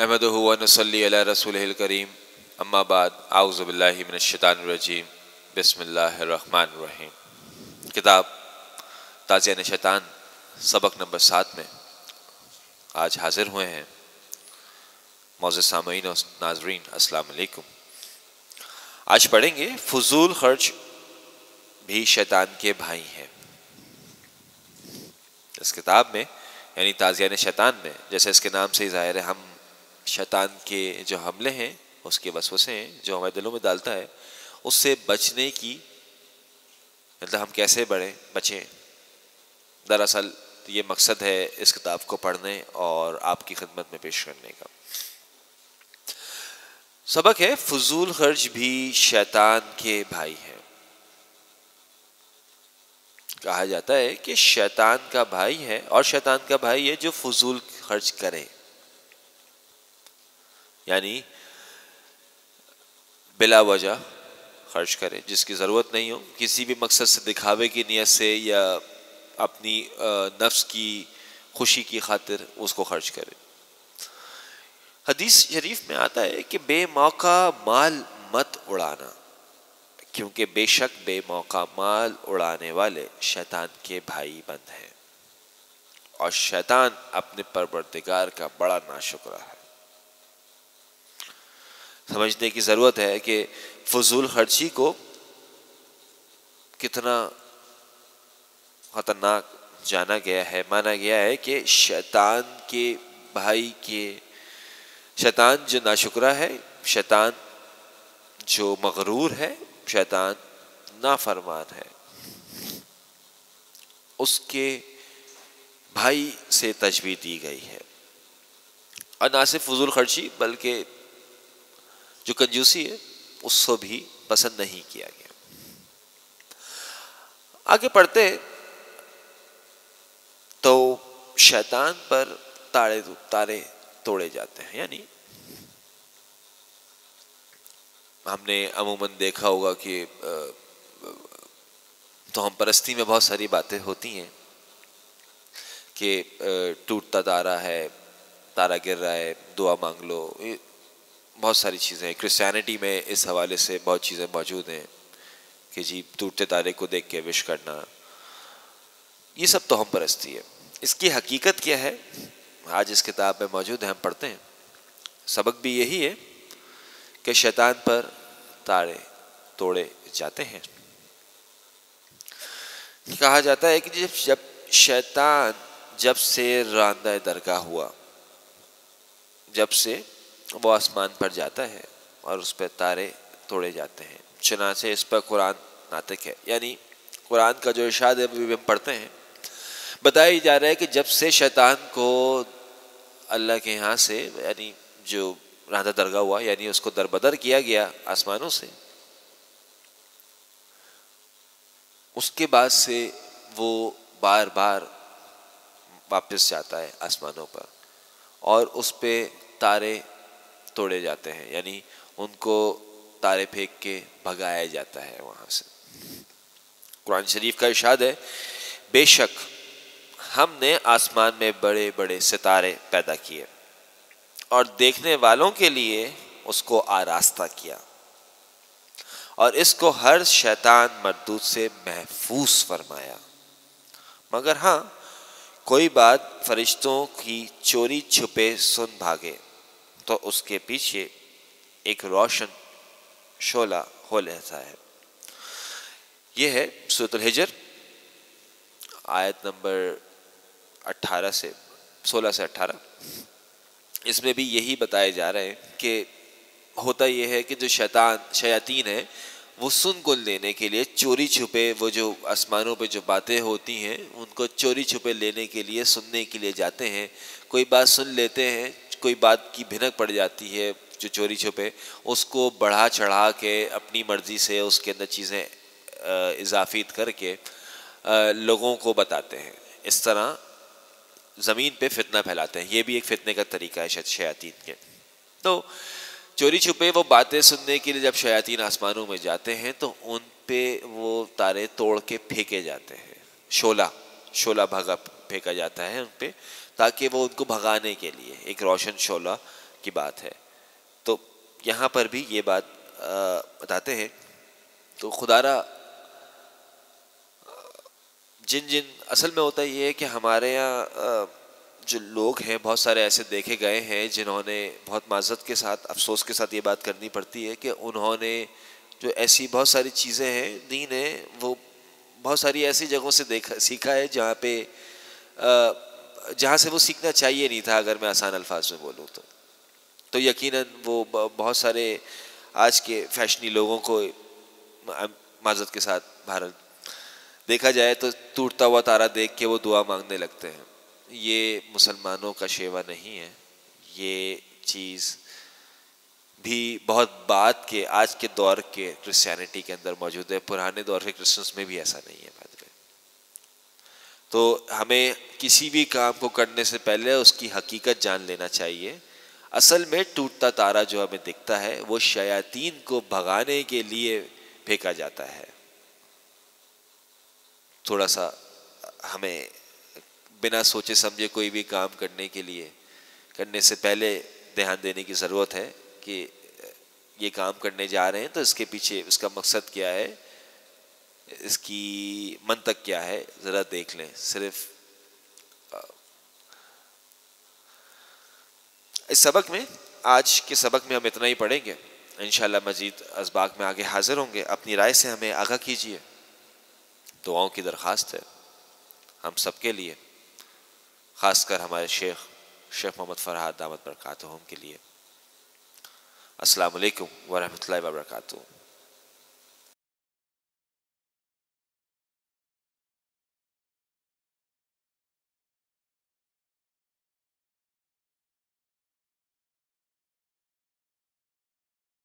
नहमदुहु व नसल्ली अला रसूलिहिल करीम अम्मा बाद आऊज़ु बिल्लाहि मिनश शैतानिर रजीम बिस्मिल्लाहिर रहमानिर रहीम। किताब ताज़ियान शैतान सबक नंबर 7 में आज हाजिर हुए हैं। मौजूद सामईन और नाज़रीन अस्सलाम वालेकुम। आज पढ़ेंगे फजूल खर्च भी शैतान के भाई हैं। इस किताब में यानी ताज़ियान शैतान में, जैसे इसके नाम से ही ज़ाहिर है, हम शैतान के जो हमले हैं, उसके वसवसे हैं जो हमारे दिलों में डालता है, उससे बचने की, मतलब हम कैसे बचें। दरअसल ये मकसद है इस किताब को पढ़ने और आपकी खिदमत में पेश करने का। सबक है फजूल खर्च भी शैतान के भाई हैं। कहा जाता है कि शैतान का भाई है, और शैतान का भाई है जो फजूल खर्च करे, यानी बिला वजह खर्च करे, जिसकी ज़रूरत नहीं हो, किसी भी मकसद से, दिखावे की नीयत से या अपनी नफ्स की खुशी की खातिर उसको खर्च करे। हदीस शरीफ में आता है कि बेमौका माल मत उड़ाना, क्योंकि बेशक बेमौका माल उड़ाने वाले शैतान के भाई बंद हैं, और शैतान अपने परवरदिगार का बड़ा नाशुक्र है। समझने की ज़रूरत है कि फजूल खर्ची को कितना ख़तरनाक जाना गया है, माना गया है कि शैतान के भाई के, शैतान जो नाशुक्रा है, शैतान जो मगरूर है, शैतान नाफरमान है, उसके भाई से तशबीह दी गई है। और ना सिर्फ फजूल खर्ची बल्कि जो कंजूसी है उसको भी पसंद नहीं किया गया। आगे पढ़ते तो शैतान पर तारे तोड़े जाते हैं। यानी हमने अमूमन देखा होगा कि तो हम परस्ती में बहुत सारी बातें होती हैं कि टूटता तारा है, तारा गिर रहा है, दुआ मांग लो, बहुत सारी चीज़ें। क्रिश्चियनिटी में इस हवाले से बहुत चीज़ें मौजूद हैं कि जी टूटते तारे को देख के विश करना, ये सब तो हम परस्ती है। इसकी हकीकत क्या है आज इस किताब में मौजूद है, हम पढ़ते हैं। सबक भी यही है कि शैतान पर तारे तोड़े जाते हैं। कहा जाता है कि जब शैतान जब से रांदा दरगाह हुआ, जब से वो आसमान पर जाता है और उस पर तारे तोड़े जाते हैं। चुनांचे इस पर कुरान नातिक है, यानी कुरान का जो इरशाद है वो भी हम पढ़ते हैं। बताया जा रहा है कि जब से शैतान को अल्लाह के यहाँ से, यानी जो रांदा दरगाह हुआ, यानी उसको दरबदर किया गया आसमानों से, उसके बाद से वो बार बार वापस जाता है आसमानों पर, और उस पे तारे तोड़े जाते हैं, यानी उनको तारे फेंक के भगाया जाता है वहाँ से। कुरान शरीफ का इरशाद है, बेशक हमने आसमान में बड़े बड़े सितारे पैदा किए और देखने वालों के लिए उसको आरास्ता किया, और इसको हर शैतान मरदूद से महफूज फरमाया। मगर हाँ, कोई बात फरिश्तों की चोरी छुपे सुन भागे तो उसके पीछे एक रोशन शोला हो लेता है। यह है सूरह हिजर आयत नंबर 16 से 18। इसमें भी यही बताया जा रहा है कि होता यह है कि जो शयातीन है वो सुन गुन लेने के लिए चोरी छुपे, वो जो आसमानों पे जो बातें होती हैं उनको चोरी छुपे लेने के लिए, सुनने के लिए जाते हैं। कोई बात सुन लेते हैं, कोई बात की भिनक पड़ जाती है, जो चोरी छुपे उसको बढ़ा चढ़ा के अपनी मर्जी से उसके अंदर चीज़ें इजाफित करके लोगों को बताते हैं। इस तरह ज़मीन पे फितना फैलाते हैं। ये भी एक फितने का तरीका है शयातीन के। तो चोरी छुपे वो बातें सुनने के लिए जब शयातीन आसमानों में जाते हैं तो उन पे वो तारे तोड़ के फेंके जाते हैं। शोला भागा फेंका जाता है उन पे, ताकि वो उनको भगाने के लिए एक रोशन शोला کی بات ہے. تو یہاں پر بھی یہ بات بتاتے ہیں. تو خدا را جن اصل میں ہوتا یہ ہے کہ ہمارے یہاں جو لوگ ہیں بہت سارے ایسے دیکھے گئے ہیں جنہوں نے بہت معذرت کے ساتھ افسوس کے ساتھ یہ بات کرنی پڑتی ہے کہ انہوں نے جو ایسی بہت ساری چیزیں ہیں دین ہے وہ بہت ساری ایسی جگہوں سے سیکھا ہے جہاں سے وہ سیکھنا چاہیے نہیں تھا. اگر میں آسان الفاظ میں بولوں تو یقیناً وہ بہت سارے آج کے فیشنی لوگوں کو معذرت کے ساتھ بھارت دیکھا جائے تو ٹوٹتا ہوا تارا دیکھ کے وہ دعا مانگنے لگتے ہیں. یہ مسلمانوں کا شیوا نہیں ہے. یہ چیز بھی بہت بعد کے آج کے دور کے کرسچینٹی کے اندر موجود ہے. پرانے دور کے کرسچنس میں بھی ایسا نہیں ہے. تو ہمیں کسی بھی کام کو کرنے سے پہلے اس کی حقیقت جان لینا چاہیے. اصل میں ٹوٹتا تارا جو ہمیں دکھتا ہے وہ شیاطین کو بھگانے کے لیے پھینکا جاتا ہے. تھوڑا سا ہمیں بنا سوچے سمجھے کوئی بھی کام کرنے سے پہلے دھیان دینے کی ضرورت ہے کہ یہ کام کرنے جا رہے ہیں تو اس کے پیچھے اس کا مقصد کیا ہے, اس کی منطق کیا ہے, ذرا دیکھ لیں. صرف اس سبق میں, آج کے سبق میں ہم اتنا ہی پڑھیں گے. انشاءاللہ مزید اسباق میں آگے حاضر ہوں گے. اپنی رائے سے ہمیں آگاہ کیجیے. دعاؤں کی درخواست ہے ہم سب کے لیے, خاص کر ہمارے شیخ محمد فرحات دامت برکاتہم کے لیے. السلام علیکم ورحمۃ اللہ وبرکاتہ.